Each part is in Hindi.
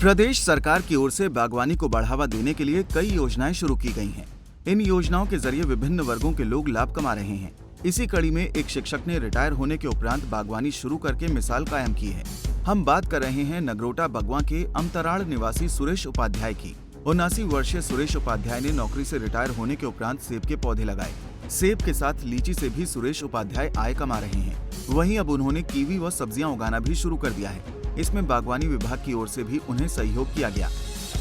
प्रदेश सरकार की ओर से बागवानी को बढ़ावा देने के लिए कई योजनाएं शुरू की गई हैं। इन योजनाओं के जरिए विभिन्न वर्गों के लोग लाभ कमा रहे हैं। इसी कड़ी में एक शिक्षक ने रिटायर होने के उपरांत बागवानी शुरू करके मिसाल कायम की है। हम बात कर रहे हैं नगरोटा बगवा के अमतराड़ निवासी सुरेश उपाध्याय की। 79 वर्षीय सुरेश उपाध्याय ने नौकरी से रिटायर होने के उपरांत सेब के पौधे लगाए। सेब के साथ लीची से भी सुरेश उपाध्याय आय कमा रहे हैं। वहीं अब उन्होंने कीवी व सब्जियां उगाना भी शुरू कर दिया है। इसमें बागवानी विभाग की ओर से भी उन्हें सहयोग किया गया।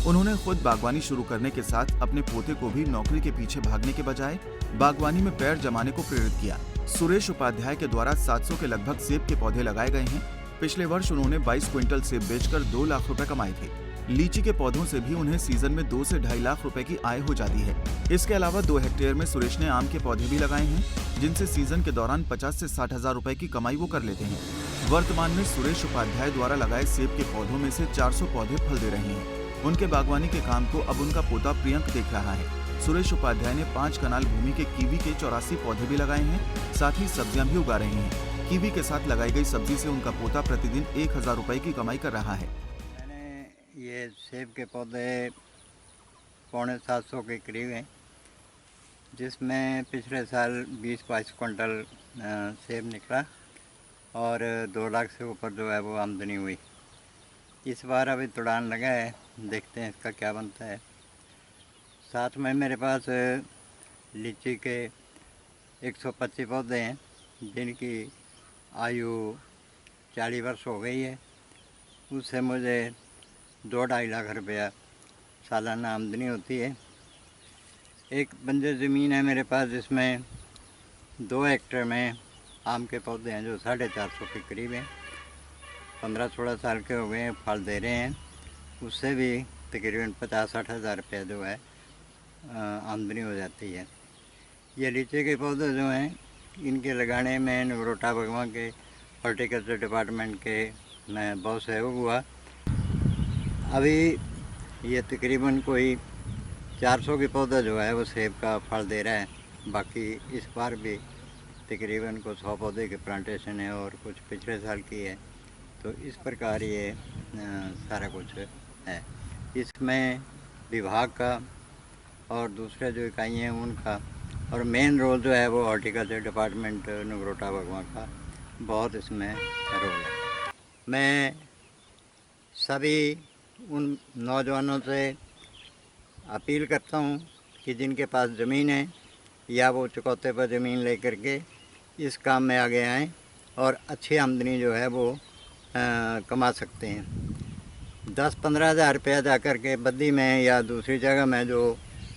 उन्होंने खुद बागवानी शुरू करने के साथ अपने पोते को भी नौकरी के पीछे भागने के बजाय बागवानी में पैर जमाने को प्रेरित किया। सुरेश उपाध्याय के द्वारा 700 के लगभग सेब के पौधे लगाए गए हैं। पिछले वर्ष उन्होंने 22 क्विंटल सेब बेचकर 2 लाख रुपए कमाए थे। लीची के पौधों से भी उन्हें सीजन में 2 से 2.5 लाख रुपए की आय हो जाती है। इसके अलावा 2 हेक्टेयर में सुरेश ने आम के पौधे भी लगाए हैं, जिनसे सीजन के दौरान 50 से 60 हजार रुपए की कमाई वो कर लेते हैं। वर्तमान में सुरेश उपाध्याय द्वारा लगाए सेब के पौधों में से 400 पौधे फल दे रहे हैं। उनके बागवानी के काम को अब उनका पोता प्रियंक देख रहा है। सुरेश उपाध्याय ने 5 कनाल भूमि के कीवी के 84 पौधे भी लगाए हैं, साथ ही सब्जियां भी उगा रहे हैं। कीवी के साथ लगाई गई सब्जी से उनका पोता प्रतिदिन 1000 रुपए की कमाई कर रहा है। मैंने ये सेब के पौधे 750 के करीब हैं, जिसमें पिछले साल 20-22 क्विंटल सेब निकला और 2 लाख से ऊपर जो है वो आमदनी हुई। इस बार अभी तुड़ान लगा है, देखते हैं इसका क्या बनता है। साथ में मेरे पास लीची के 125 पौधे हैं, जिनकी आयु 40 वर्ष हो गई है। उससे मुझे 2-2.5 लाख रुपया सालाना आमदनी होती है। एक बंजर ज़मीन है मेरे पास, जिसमें 2 हेक्टेयर में आम के पौधे हैं जो 450 के करीब हैं। 15-16 साल के हो गए हैं, फल दे रहे हैं। उससे भी तकरीबन 50-60 हज़ार रुपये जो है आमदनी हो जाती है। ये लीची के पौधे जो हैं, इनके लगाने में नगरोटा बगवा के हॉर्टिकल्चर डिपार्टमेंट के में बहुत सहयोग हुआ। अभी ये तकरीबन कोई 400 के पौधा जो है वो सेब का फल दे रहा है। बाकी इस बार भी तकरीबन को 100 पौधे के प्लांटेशन है और कुछ पिछले साल की है। तो इस प्रकार ये सारा कुछ है। इसमें विभाग का और दूसरे जो इकाइयाँ हैं उनका और मेन रोल जो है वो हॉर्टिकल्चर डिपार्टमेंट नगरोटा बगवा का बहुत इसमें रोल है। मैं सभी उन नौजवानों से अपील करता हूँ कि जिनके पास ज़मीन है या वो चुकौते पर ज़मीन लेकर के इस काम में आगे आएँ और अच्छी आमदनी जो है वो कमा सकते हैं। 10-15 हज़ार रुपया जा कर के बद्दी में या दूसरी जगह में जो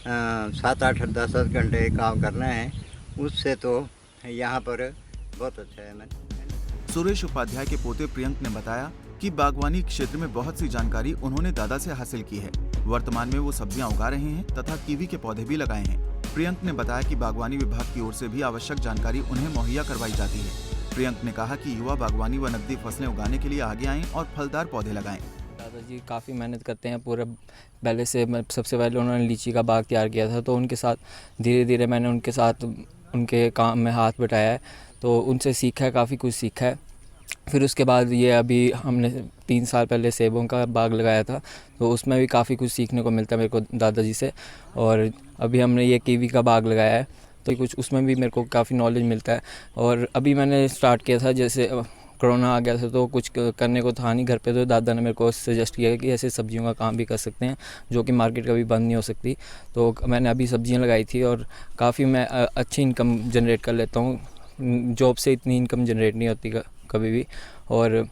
7-8-10 घंटे काम करना है, उससे तो यहाँ पर बहुत अच्छा है। सुरेश उपाध्याय के पोते प्रियंक ने बताया कि बागवानी क्षेत्र में बहुत सी जानकारी उन्होंने दादा से हासिल की है। वर्तमान में वो सब्जियां उगा रहे हैं तथा कीवी के पौधे भी लगाए हैं। प्रियंक ने बताया कि बागवानी विभाग की ओर से भी आवश्यक जानकारी उन्हें मुहैया करवाई जाती है। प्रियंक ने कहा कि युवा बागवानी व नकदी फसलें उगाने के लिए आगे आएं और फलदार पौधे लगाएं। दादाजी काफ़ी मेहनत करते हैं। पूरा पहले से सबसे पहले उन्होंने लीची का बाग तैयार किया था, तो उनके साथ धीरे धीरे मैंने उनके साथ उनके काम में हाथ बटाया है, तो उनसे सीखा है, काफ़ी कुछ सीखा है। फिर उसके बाद ये अभी हमने 3 साल पहले सेबों का बाग लगाया था, तो उसमें भी काफ़ी कुछ सीखने को मिलता है मेरे को दादाजी से। और अभी हमने ये कीवी का बाग लगाया है, तो कुछ उसमें भी मेरे को काफ़ी नॉलेज मिलता है। और अभी मैंने स्टार्ट किया था, जैसे कोरोना आ गया था तो कुछ करने को था नहीं घर पे, तो दादा ने मेरे को सजेस्ट किया कि ऐसे सब्जियों का काम भी कर सकते हैं, जो कि मार्केट कभी बंद नहीं हो सकती। तो मैंने अभी सब्जियां लगाई थी और काफ़ी मैं अच्छी इनकम जनरेट कर लेता हूँ। जॉब से इतनी इनकम जनरेट नहीं होती कभी भी। और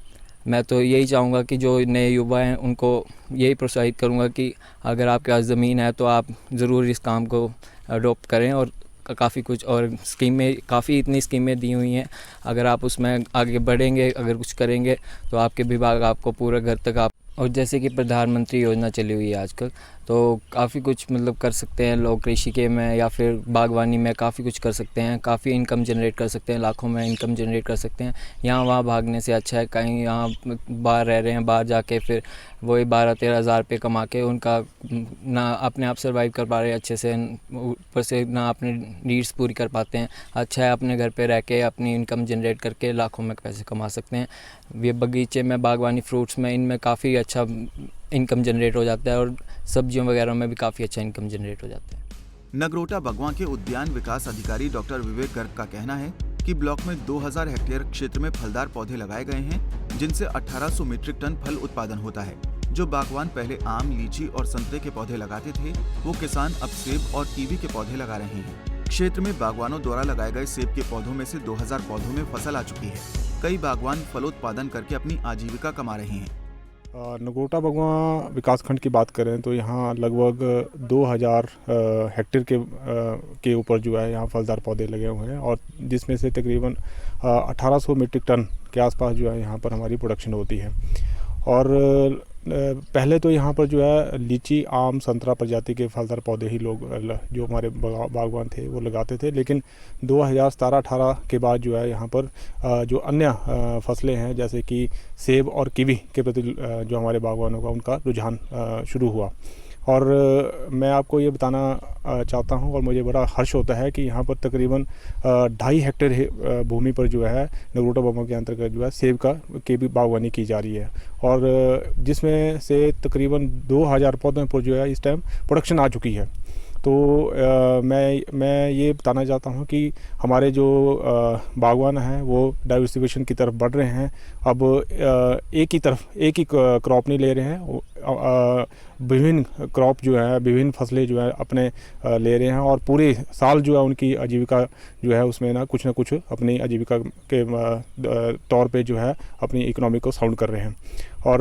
मैं तो यही चाहूँगा कि जो नए युवा हैं उनको यही प्रोत्साहित करूँगा कि अगर आपके पास ज़मीन है तो आप ज़रूर इस काम को अडॉप्ट करें। और काफ़ी कुछ और स्कीमें, काफ़ी इतनी स्कीमें दी हुई हैं, अगर आप उसमें आगे बढ़ेंगे, अगर कुछ करेंगे तो आपके विभाग आपको पूरा घर तक आप, और जैसे कि प्रधानमंत्री योजना चली हुई है आजकल, तो काफ़ी कुछ मतलब कर सकते हैं लोग कृषि के में या फिर बागवानी में काफ़ी कुछ कर सकते हैं, काफ़ी इनकम जनरेट कर सकते हैं, लाखों में इनकम जनरेट कर सकते हैं। यहाँ वहाँ भागने से अच्छा है कहीं यहाँ बाहर रह रहे हैं, बाहर जाके फिर वही 12-13 हज़ार रुपये कमा के उनका ना अपने आप सर्वाइव कर पा रहे हैं अच्छे से, ऊपर से ना अपने नीड्स पूरी कर पाते हैं। अच्छा है अपने घर पे रह के अपनी इनकम जनरेट करके लाखों में पैसे कमा सकते हैं। ये बगीचे में, बागवानी, फ्रूट्स में, इनमें काफ़ी अच्छा इनकम जनरेट हो जाता है और सब्जियों वगैरह में भी काफ़ी अच्छा इनकम जनरेट हो जाता है। नगरोटा बगवां के उद्यान विकास अधिकारी डॉक्टर विवेक गर्ग का कहना है कि ब्लॉक में 2000 हेक्टेयर क्षेत्र में फलदार पौधे लगाए गए हैं, जिनसे 1800 मीट्रिक टन फल उत्पादन होता है। जो बागवान पहले आम, लीची और संतरे के पौधे लगाते थे, वो किसान अब सेब और कीवी के पौधे लगा रहे हैं। क्षेत्र में बागवानों द्वारा लगाए गए सेब के पौधों में से 2000 पौधों में फसल आ चुकी है। कई बागवान फलोत्पादन करके अपनी आजीविका कमा रहे हैं। नगरोटा बगवां विकासखंड की बात करें तो यहाँ लगभग 2000 हेक्टेयर के ऊपर जो है यहाँ फलदार पौधे लगे हुए हैं, और जिसमें से तकरीबन 1800 मीट्रिक टन के आसपास जो है यहाँ पर हमारी प्रोडक्शन होती है। और पहले तो यहाँ पर जो है लीची, आम, संतरा प्रजाति के फलदार पौधे ही लोग जो हमारे बागवान थे वो लगाते थे, लेकिन 2017-18 के बाद जो है यहाँ पर जो अन्य फसलें हैं जैसे कि सेब और कीवी के प्रति जो हमारे बागवानों का उनका रुझान शुरू हुआ। और मैं आपको ये बताना चाहता हूँ और मुझे बड़ा हर्ष होता है कि यहाँ पर तकरीबन 2.5 हेक्टेयर भूमि पर जो है नगरोटा बगवां के अंतर्गत जो है सेब की भी बागवानी की जा रही है, और जिसमें से तकरीबन 2000 पौधों पर जो है इस टाइम प्रोडक्शन आ चुकी है। तो मैं ये बताना चाहता हूँ कि हमारे जो बागवान हैं वो डाइवर्सिफिकेशन की तरफ बढ़ रहे हैं। अब एक ही क्रॉप नहीं ले रहे हैं, विभिन्न क्रॉप जो है, विभिन्न फसलें जो है अपने ले रहे हैं, और पूरे साल जो है उनकी आजीविका जो है उसमें ना कुछ अपनी आजीविका के तौर पे जो है अपनी इकोनॉमी को साउंड कर रहे हैं। और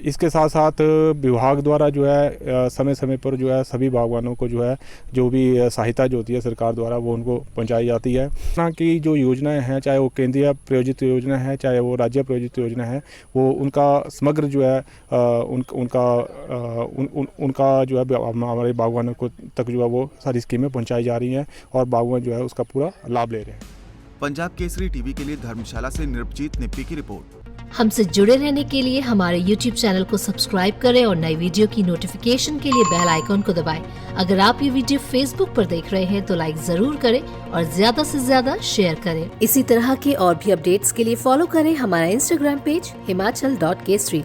इसके साथ साथ विभाग द्वारा जो है समय समय पर जो है सभी बागवानों को जो है जो भी सहायता जो होती है सरकार द्वारा वो उनको पहुंचाई जाती है। यहाँ की जो योजनाएं हैं, चाहे वो केंद्रीय प्रायोजित योजना है, चाहे वो राज्य प्रायोजित योजना है, वो उनका समग्र जो है उनका जो है हमारे बागवानों को तक जो है वो सारी स्कीमें पहुँचाई जा रही हैं, और बागवान जो है उसका पूरा लाभ ले रहे हैं। पंजाब केसरी टीवी के लिए धर्मशाला से निर्भजीत निप्पी की रिपोर्ट। हमसे जुड़े रहने के लिए हमारे YouTube चैनल को सब्सक्राइब करें और नई वीडियो की नोटिफिकेशन के लिए बेल आइकॉन को दबाएं। अगर आप ये वीडियो Facebook पर देख रहे हैं तो लाइक जरूर करें और ज्यादा से ज्यादा शेयर करें। इसी तरह के और भी अपडेट्स के लिए फॉलो करें हमारा Instagram पेज himachal.kesri।